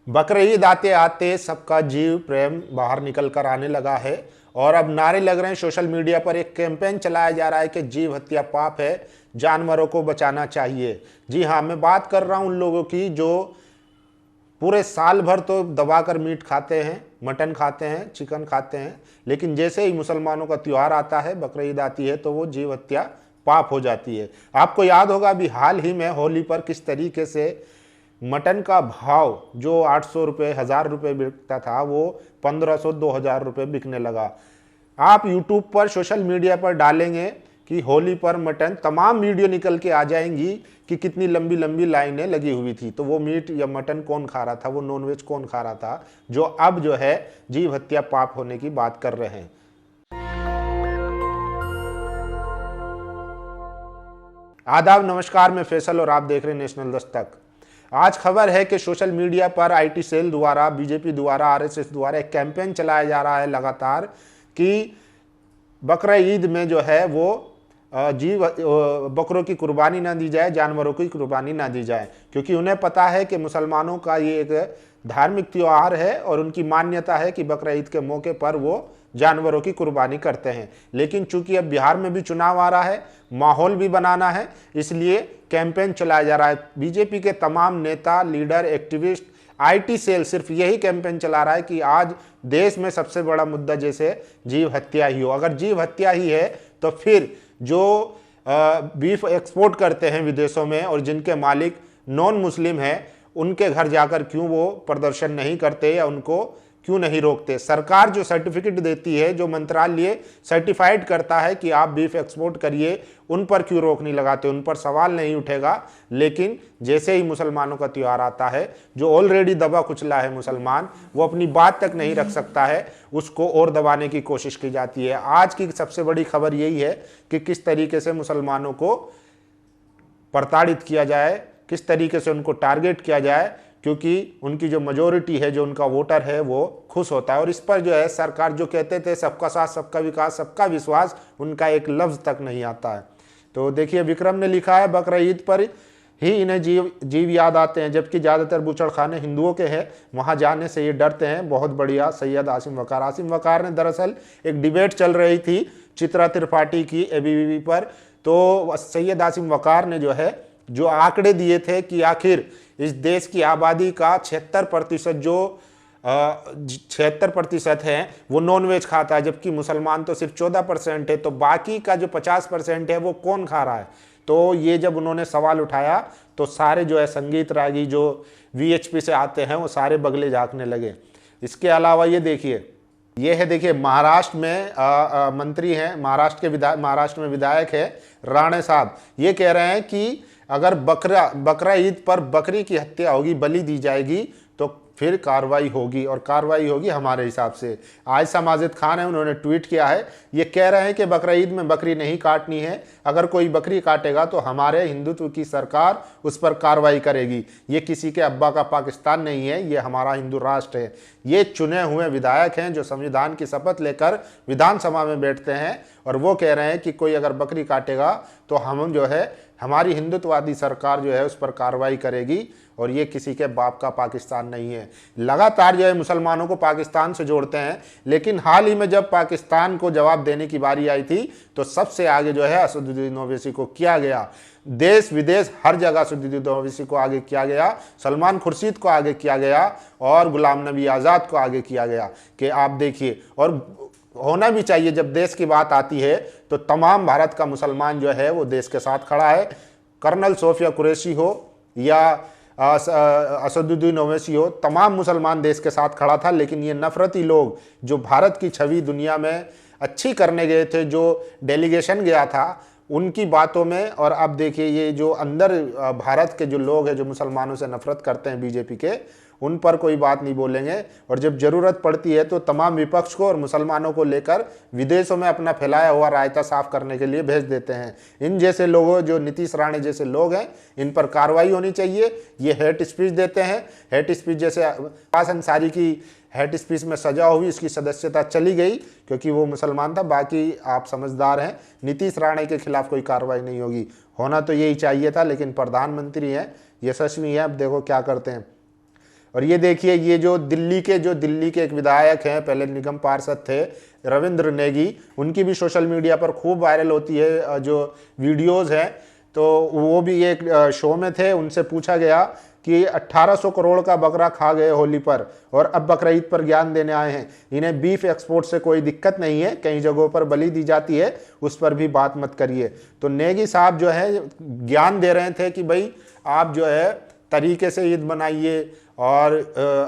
बकरीद आते आते सबका जीव प्रेम बाहर निकल कर आने लगा है और अब नारे लग रहे हैं। सोशल मीडिया पर एक कैंपेन चलाया जा रहा है कि जीव हत्या पाप है, जानवरों को बचाना चाहिए। जी हाँ, मैं बात कर रहा हूं उन लोगों की जो पूरे साल भर तो दबाकर मीट खाते हैं, मटन खाते हैं, चिकन खाते हैं, लेकिन जैसे ही मुसलमानों का त्यौहार आता है, बकरीद आती है, तो वो जीव हत्या पाप हो जाती है। आपको याद होगा अभी हाल ही में होली पर किस तरीके से मटन का भाव जो 800 रुपये 1000 रुपये बिकता था वो 1500 2000 रुपये बिकने लगा। आप यूट्यूब पर सोशल मीडिया पर डालेंगे कि होली पर मटन, तमाम वीडियो निकल के आ जाएंगी कि कितनी लंबी लंबी लाइनें लगी हुई थी। तो वो मीट या मटन कौन खा रहा था, वो नॉनवेज कौन खा रहा था, जो अब जो है जीव हत्या पाप होने की बात कर रहे हैं। आदाब, नमस्कार, मैं फैसल और आप देख रहे हैं नेशनल दस्तक। आज खबर है कि सोशल मीडिया पर आईटी सेल द्वारा, बीजेपी द्वारा, आरएसएस द्वारा एक कैंपेन चलाया जा रहा है लगातार कि बकरीद में जो है वो बकरों की कुर्बानी ना दी जाए, जानवरों की कुर्बानी ना दी जाए, क्योंकि उन्हें पता है कि मुसलमानों का ये एक धार्मिक त्यौहार है और उनकी मान्यता है कि बकरीद के मौके पर वो जानवरों की कुर्बानी करते हैं। लेकिन चूंकि अब बिहार में भी चुनाव आ रहा है, माहौल भी बनाना है, इसलिए कैंपेन चलाया जा रहा है। बीजेपी के तमाम नेता, लीडर, एक्टिविस्ट, आईटी सेल सिर्फ यही कैंपेन चला रहा है कि आज देश में सबसे बड़ा मुद्दा जैसे जीव हत्या ही हो। अगर जीव हत्या ही है तो फिर जो बीफ एक्सपोर्ट करते हैं विदेशों में और जिनके मालिक नॉन मुस्लिम हैं, उनके घर जाकर क्यों वो प्रदर्शन नहीं करते या उनको क्यों नहीं रोकते? सरकार जो सर्टिफिकेट देती है, जो मंत्रालय सर्टिफाइड करता है कि आप बीफ एक्सपोर्ट करिए, उन पर क्यों रोक नहीं लगाते? उन पर सवाल नहीं उठेगा। लेकिन जैसे ही मुसलमानों का त्यौहार आता है, जो ऑलरेडी दबा कुचला है मुसलमान, वो अपनी बात तक नहीं रख सकता है, उसको और दबाने की कोशिश की जाती है। आज की सबसे बड़ी खबर यही है कि किस तरीके से मुसलमानों को प्रताड़ित किया जाए, किस तरीके से उनको टारगेट किया जाए, क्योंकि उनकी जो मेजोरिटी है, जो उनका वोटर है, वो खुश होता है। और इस पर जो है सरकार जो कहते थे सबका साथ, सबका विकास, सबका विश्वास, उनका एक लफ्ज तक नहीं आता है। तो देखिए, विक्रम ने लिखा है बकरीद पर ही इन्हें जीव याद आते हैं, जबकि ज़्यादातर बूचड़खाने हिंदुओं के हैं, वहाँ जाने से ये डरते हैं। बहुत बढ़िया सैयद आसिम वकार। आसिम वकार ने दरअसल एक डिबेट चल रही थी चित्रा त्रिपाठी की एबीवीपी पर, तो सैयद आसिम वकार ने जो आंकड़े दिए थे कि आखिर इस देश की आबादी का 76% है वो नॉनवेज खाता है, जबकि मुसलमान तो सिर्फ 14% है। तो बाकी का जो 50% है वो कौन खा रहा है? तो ये जब उन्होंने सवाल उठाया तो सारे जो है संगीत रागी जो वीएचपी से आते हैं वो सारे बगले झाँकने लगे। इसके अलावा ये देखिए, ये है, देखिए महाराष्ट्र में मंत्री हैं, महाराष्ट्र में विधायक है राणे साहब। ये कह रहे हैं कि अगर बकरा ईद पर बकरी की हत्या होगी, बलि दी जाएगी, तो फिर कार्रवाई होगी, और कार्रवाई होगी हमारे हिसाब से। आयशा माजिद खान है, उन्होंने ट्वीट किया है, ये कह रहे हैं कि बकरा ईद में बकरी नहीं काटनी है, अगर कोई बकरी काटेगा तो हमारे हिंदुत्व की सरकार उस पर कार्रवाई करेगी। ये किसी के अब्बा का पाकिस्तान नहीं है, ये हमारा हिंदू राष्ट्र है। ये चुने हुए विधायक हैं जो संविधान की शपथ लेकर विधानसभा में बैठते हैं, और वो कह रहे हैं कि कोई अगर बकरी काटेगा तो हम हमारी हिंदुत्ववादी सरकार उस पर कार्रवाई करेगी, और ये किसी के बाप का पाकिस्तान नहीं है। लगातार मुसलमानों को पाकिस्तान से जोड़ते हैं, लेकिन हाल ही में जब पाकिस्तान को जवाब देने की बारी आई थी तो सबसे आगे असदुद्दीन ओवैसी को किया गया। देश विदेश हर जगह असदुद्दीन ओवैसी को आगे किया गया, सलमान खुर्शीद को आगे किया गया, और गुलाम नबी आज़ाद को आगे किया गया। कि आप देखिए, और होना भी चाहिए, जब देश की बात आती है तो तमाम भारत का मुसलमान वो देश के साथ खड़ा है। कर्नल सोफिया कुरैशी हो या असदुद्दीन ओवैसी हो, तमाम मुसलमान देश के साथ खड़ा था। लेकिन ये नफरती लोग जो भारत की छवि दुनिया में अच्छी करने गए थे, जो डेलीगेशन गया था, उनकी बातों में, और अब देखिए ये जो अंदर भारत के जो लोग हैं जो मुसलमानों से नफरत करते हैं बीजेपी के, उन पर कोई बात नहीं बोलेंगे। और जब जरूरत पड़ती है तो तमाम विपक्ष को और मुसलमानों को लेकर विदेशों में अपना फैलाया हुआ रायता साफ करने के लिए भेज देते हैं। इन जैसे लोगों, जो नीतीश राणे जैसे लोग हैं, इन पर कार्रवाई होनी चाहिए। ये हेट स्पीच देते हैं, हेट स्पीच जैसे अब्बास अंसारी की हेट स्पीच में सजा हुई, इसकी सदस्यता चली गई क्योंकि वो मुसलमान था। बाकी आप समझदार हैं, नीतीश राणे के खिलाफ कोई कार्रवाई नहीं होगी। होना तो यही चाहिए था, लेकिन प्रधानमंत्री हैं, यशस्वी हैं, अब देखो क्या करते हैं। और ये देखिए, ये जो दिल्ली के एक विधायक हैं, पहले निगम पार्षद थे, रविंद्र नेगी, उनकी भी सोशल मीडिया पर खूब वायरल होती है जो वीडियोस हैं। तो वो भी एक शो में थे, उनसे पूछा गया कि 1800 करोड़ का बकरा खा गए होली पर और अब बकरीद पर ज्ञान देने आए हैं, इन्हें बीफ एक्सपोर्ट से कोई दिक्कत नहीं है, कई जगहों पर बलि दी जाती है, उस पर भी बात मत करिए। तो नेगी साहब जो है ज्ञान दे रहे थे कि भाई आप जो है तरीके से ईद मनाइए और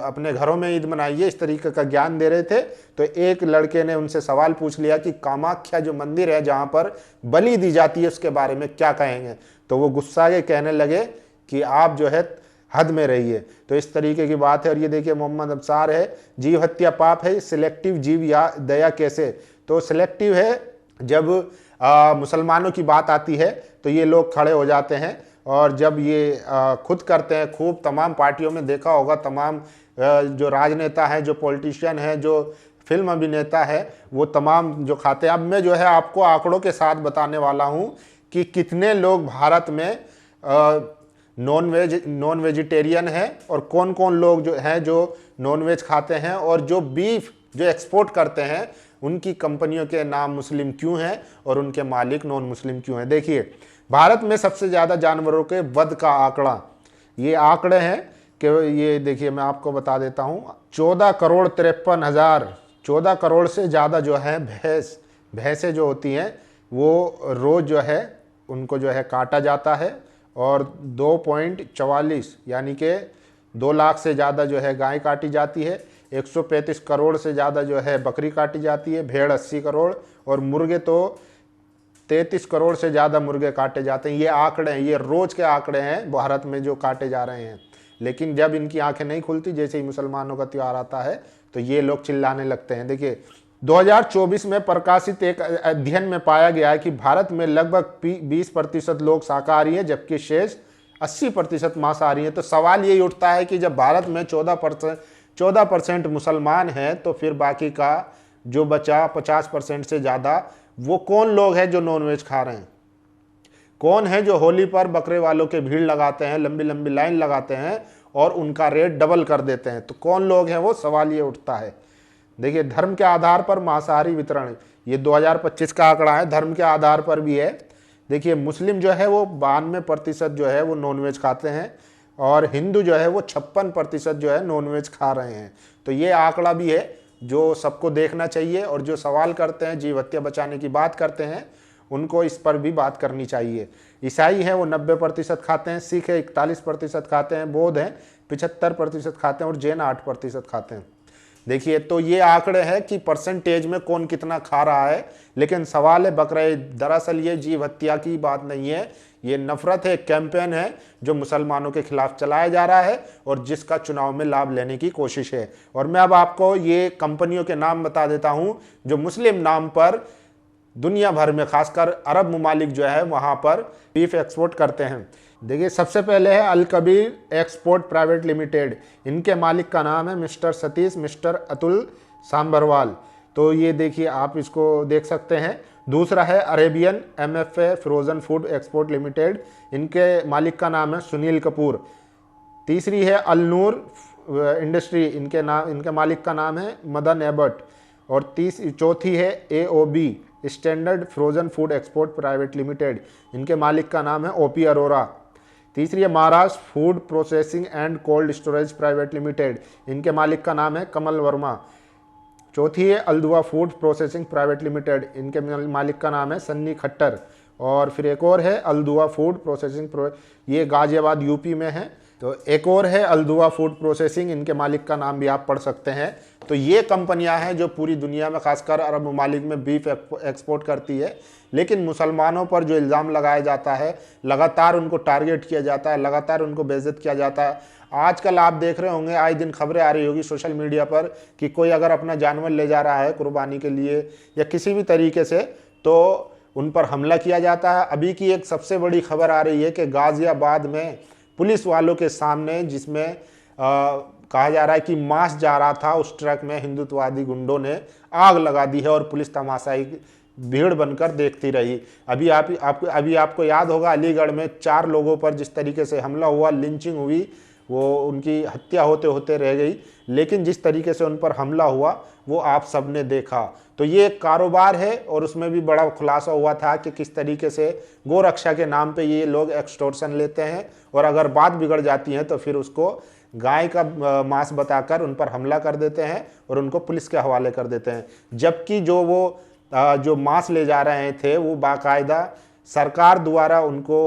अपने घरों में ईद मनाइए, इस तरीके का ज्ञान दे रहे थे। तो एक लड़के ने उनसे सवाल पूछ लिया कि कामाख्या जो मंदिर है जहाँ पर बलि दी जाती है उसके बारे में क्या कहेंगे। तो वो गुस्सा के कहने लगे कि आप जो है हद में रहिए। तो इस तरीके की बात है। और ये देखिए मोहम्मद अबसार है, जीव हत्या पाप है, सिलेक्टिव जीव या दया कैसे। तो सिलेक्टिव है, जब मुसलमानों की बात आती है तो ये लोग खड़े हो जाते हैं, और जब ये खुद करते हैं, खूब तमाम पार्टियों में देखा होगा, तमाम जो राजनेता हैं, जो पॉलिटिशियन हैं, जो फिल्म अभिनेता है, वो तमाम जो खाते हैं। अब मैं जो है आपको आंकड़ों के साथ बताने वाला हूँ कि कितने लोग भारत में नॉन वेजिटेरियन है और कौन कौन लोग जो हैं जो नॉन वेज खाते हैं, और जो बीफ जो एक्सपोर्ट करते हैं उनकी कंपनियों के नाम मुस्लिम क्यों हैं और उनके मालिक नॉन मुस्लिम क्यों हैं। देखिए भारत में सबसे ज़्यादा जानवरों के वध का आंकड़ा, ये आंकड़े हैं कि ये देखिए मैं आपको बता देता हूँ, 14 करोड़ से ज़्यादा जो है भैंसें जो होती हैं वो रोज़ जो है उनको जो है काटा जाता है, और 2.44 यानी कि 2 लाख से ज़्यादा जो है गाय काटी जाती है, 135 करोड़ से ज़्यादा जो है बकरी काटी जाती है, भेड़ 80 करोड़, और मुर्गे तो 33 करोड़ से ज़्यादा मुर्गे काटे जाते हैं। ये आंकड़े हैं, ये रोज़ के आंकड़े हैं भारत में जो काटे जा रहे हैं। लेकिन जब इनकी आंखें नहीं खुलती, जैसे ही मुसलमानों का त्यौहार आता है तो ये लोग चिल्लाने लगते हैं। देखिए 2024 में प्रकाशित एक अध्ययन में पाया गया है कि भारत में लगभग 20% लोग शाकाहारी हैं, जबकि शेष 80% मांसाहारी हैं। तो सवाल यही उठता है कि जब भारत में 14% मुसलमान हैं, तो फिर बाकी का जो बचा 50% से ज़्यादा, वो कौन लोग हैं जो नॉनवेज खा रहे हैं? कौन है जो होली पर बकरे वालों के भीड़ लगाते हैं, लंबी लंबी लाइन लगाते हैं और उनका रेट डबल कर देते हैं? तो कौन लोग हैं वो, सवाल ये उठता है। देखिए धर्म के आधार पर मांसाहारी वितरण, ये 2025 का आंकड़ा है, धर्म के आधार पर भी है। देखिए मुस्लिम जो है वो 92% जो है वो नॉनवेज खाते हैं, और हिंदू जो है वो 56% जो है नॉनवेज खा रहे हैं। तो ये आंकड़ा भी है जो सबको देखना चाहिए, और जो सवाल करते हैं, जीव हत्या बचाने की बात करते हैं, उनको इस पर भी बात करनी चाहिए। ईसाई हैं वो 90% खाते हैं, सिख है 41% खाते हैं, बौद्ध हैं 75% खाते हैं, और जैन 8% खाते हैं। देखिए तो ये आंकड़े हैं कि परसेंटेज में कौन कितना खा रहा है। लेकिन सवाल है बकरीद, दरअसल ये जीव हत्या की बात नहीं है, ये नफरत है, कैंपेन है जो मुसलमानों के खिलाफ चलाया जा रहा है और जिसका चुनाव में लाभ लेने की कोशिश है। और मैं अब आपको ये कंपनियों के नाम बता देता हूं जो मुस्लिम नाम पर दुनिया भर में, खासकर अरब ममालिक जो है वहां पर बीफ एक्सपोर्ट करते हैं। देखिए सबसे पहले है अल कबीर एक्सपोर्ट प्राइवेट लिमिटेड, इनके मालिक का नाम है मिस्टर सतीश मिस्टर अतुल सांभरवाल। तो ये देखिए आप इसको देख सकते हैं। दूसरा है Arabian MFA frozen food export limited, इनके मालिक का नाम है सुनील कपूर। तीसरी है अलनूर इंडस्ट्री, इनके मालिक का नाम है मदन एबट। और चौथी है AOB standard frozen food export private limited, इनके मालिक का नाम है OP अरोरा। तीसरी है Maharashtra food processing and cold storage private limited, इनके मालिक का नाम है कमल वर्मा। चौथी है अल्दुआ फूड प्रोसेसिंग प्राइवेट लिमिटेड, इनके मालिक का नाम है सन्नी खट्टर। और फिर एक और है अल्दुआ फूड प्रोसेसिंग, ये गाजियाबाद UP में है। तो एक और है अल्दुआ फूड प्रोसेसिंग, इनके मालिक का नाम भी आप पढ़ सकते हैं। तो ये कंपनियां हैं जो पूरी दुनिया में, खासकर अरब ममालिक में बीफ एक्सपोर्ट करती है। लेकिन मुसलमानों पर जो इल्ज़ाम लगाया जाता है, लगातार उनको टारगेट किया जाता है, लगातार उनको बेइज्जत किया जाता है। आजकल आप देख रहे होंगे, आए दिन खबरें आ रही होगी सोशल मीडिया पर कि कोई अगर अपना जानवर ले जा रहा है कुर्बानी के लिए या किसी भी तरीके से, तो उन पर हमला किया जाता है। अभी की एक सबसे बड़ी खबर आ रही है कि गाजियाबाद में पुलिस वालों के सामने, जिसमें कहा जा रहा है कि मांस जा रहा था, उस ट्रक में हिंदुत्ववादी गुंडों ने आग लगा दी है और पुलिस तमाशाई भीड़ बनकर देखती रही। अभी आपको याद होगा अलीगढ़ में 4 लोगों पर जिस तरीके से हमला हुआ, लिंचिंग हुई, वो उनकी हत्या होते होते रह गई, लेकिन जिस तरीके से उन पर हमला हुआ वो आप सबने देखा। तो ये एक कारोबार है और उसमें भी बड़ा खुलासा हुआ था कि किस तरीके से गोरक्षा के नाम पे ये लोग एक्सटॉर्शन लेते हैं और अगर बात बिगड़ जाती है तो फिर उसको गाय का मांस बताकर उन पर हमला कर देते हैं और उनको पुलिस के हवाले कर देते हैं। जबकि जो मांस ले जा रहे थे वो बाकायदा सरकार द्वारा उनको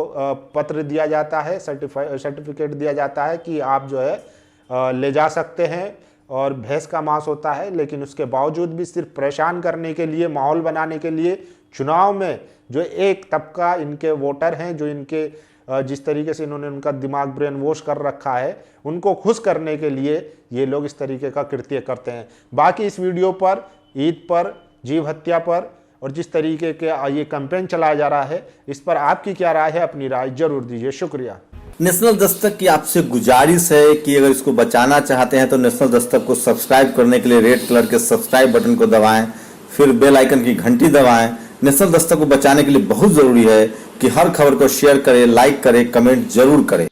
पत्र दिया जाता है, सर्टिफिकेट दिया जाता है कि आप जो है ले जा सकते हैं और भैंस का मांस होता है। लेकिन उसके बावजूद भी सिर्फ परेशान करने के लिए, माहौल बनाने के लिए, चुनाव में जो एक तबका इनके वोटर हैं, जो इनके जिस तरीके से इन्होंने उनका दिमाग ब्रेन वॉश कर रखा है, उनको खुश करने के लिए ये लोग इस तरीके का कृत्य करते हैं। बाकी इस वीडियो पर, ईद पर, जीव हत्या पर और जिस तरीके के ये कैंपेन चलाया जा रहा है, इस पर आपकी क्या राय है? अपनी राय जरूर दीजिए। शुक्रिया। नेशनल दस्तक की आपसे गुजारिश है कि अगर इसको बचाना चाहते हैं तो नेशनल दस्तक को सब्सक्राइब करने के लिए रेड कलर के सब्सक्राइब बटन को दबाएं, फिर बेल आइकन की घंटी दबाएं। नेशनल दस्तक को बचाने के लिए बहुत जरूरी है कि हर खबर को शेयर करें, लाइक करें, कमेंट जरूर करें।